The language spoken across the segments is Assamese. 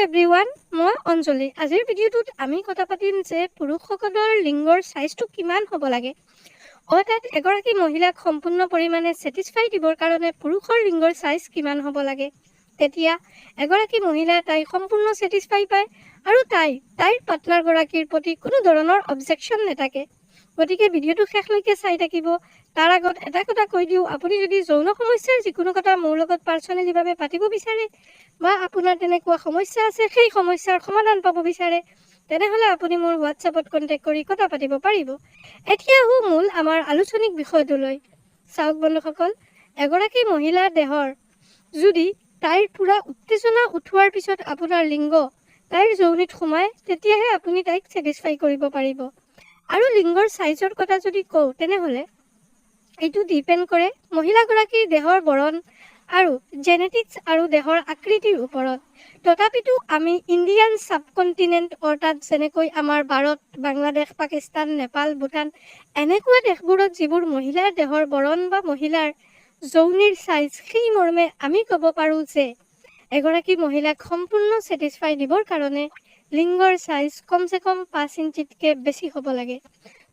এভৰিৱান, মই অঞ্জলি। আজিৰ ভিডিঅ'টোত আমি কথা পাতিম যে পুৰুষসকলৰ লিংগৰ সাইজটো কিমান হ'ব লাগে। অৰ্থাৎ এগৰাকী মহিলাক সম্পূৰ্ণ পৰিমাণে ছেটিছফাই দিবৰ কাৰণে পুৰুষৰ লিংগৰ সাইজ কিমান হ'ব লাগে। তেতিয়া এগৰাকী মহিলা তাই সম্পূৰ্ণ ছেটিছফাই পায় আৰু তাইৰ পাৰ্টনাৰগৰাকীৰ প্ৰতি কোনো ধৰণৰ অবজেকশ্যন নাথাকে। গতিকে ভিডিঅ'টো শেষলৈকে চাই থাকিব। তাৰ আগত এটা কথা কৈ দিওঁ, আপুনি যদি যৌন সমস্যাৰ যিকোনো কথা মোৰ লগত পাৰ্চনেলিভাৱে পাতিব বিচাৰে বা আপোনাৰ তেনেকুৱা সমস্যা আছে, সেই সমস্যাৰ সমাধান পাব বিচাৰে, তেনেহ'লে আপুনি মোৰ হোৱাটছএপত কণ্টেক্ট কৰি কথা পাতিব পাৰিব। এতিয়া মূল আমাৰ আলোচনিক বিষয়টোলৈ চাওক বন্ধুসকল। এগৰাকী মহিলাৰ দেহৰ যদি তাইৰ পূৰা উত্তেজনা উঠোৱাৰ পিছত আপোনাৰ লিংগ তাইৰ যৌনিত সোমায়, তেতিয়াহে আপুনি তাইক ছেটিছফাই কৰিব পাৰিব। আৰু লিংগৰ সাইজৰ কথা যদি কওঁ, তেনেহ'লে এইটো ডিপেণ্ড কৰে মহিলাগৰাকীৰ দেহৰ বৰণ আৰু জেনেটিক্স আৰু দেহৰ আকৃতিৰ ওপৰত। তথাপিতো আমি ইণ্ডিয়ান ছাবকণ্টিনেণ্ট, অৰ্থাৎ যেনেকৈ আমাৰ ভাৰত, বাংলাদেশ, পাকিস্তান, নেপাল, ভূটান এনেকুৱা দেশবোৰত যিবোৰ মহিলাৰ দেহৰ বৰণ বা মহিলাৰ যৌনিৰ সাইজ, সেই মৰ্মে আমি ক'ব পাৰোঁ যে এগৰাকী মহিলাক সম্পূৰ্ণ ছেটিছফাই দিবৰ কাৰণে লিংগৰ সাইজ কমচে কম 5 ইঞ্চিতকৈ বেছি হ'ব লাগে।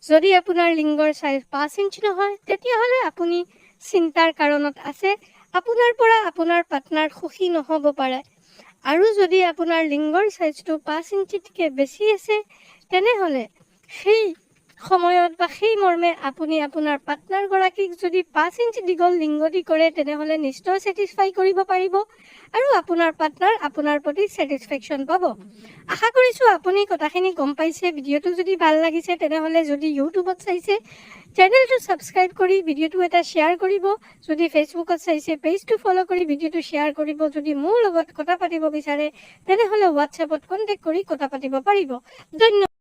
যদি আপোনাৰ লিংগৰ সাইজ 5 ইঞ্চি নহয়, তেতিয়াহ'লে আপুনি চিন্তাৰ কাৰণত আছে। আপোনাৰ পৰা আপোনাৰ পাৰ্টনাৰ সুখী নহ'ব পাৰে। আৰু যদি আপোনাৰ লিংগৰ সাইজটো 5 ইঞ্চিতকৈ বেছি আছে, তেনেহ'লে সেই সময়ত বা সেই মৰ্মে আপুনি আপোনাৰ পাৰ্টনাৰগৰাকীক যদি 5 ইঞ্চি দীঘল লিংগ দি কৰে, তেনেহ'লে নিশ্চয় ছেটিছফাই কৰিব পাৰিব আৰু আপোনাৰ পাৰ্টনাৰ আপোনাৰ প্ৰতি ছেটিছফেকশ্যন পাব। আশা কৰিছোঁ আপুনি কথাখিনি গম পাইছে। ভিডিঅ'টো যদি ভাল লাগিছে, তেনেহ'লে যদি ইউটিউবত চাইছে, চেনেলটো ছাবস্ক্ৰাইব কৰি ভিডিঅ'টো এটা শ্বেয়াৰ কৰিব। যদি ফেচবুকত চাইছে, পেজটো ফ'ল' কৰি ভিডিঅ'টো শ্বেয়াৰ কৰিব। যদি মোৰ লগত কথা পাতিব বিচাৰে, তেনেহ'লে হোৱাটছএপত কণ্টেক্ট কৰি কথা পাতিব পাৰিব। ধন্যবাদ।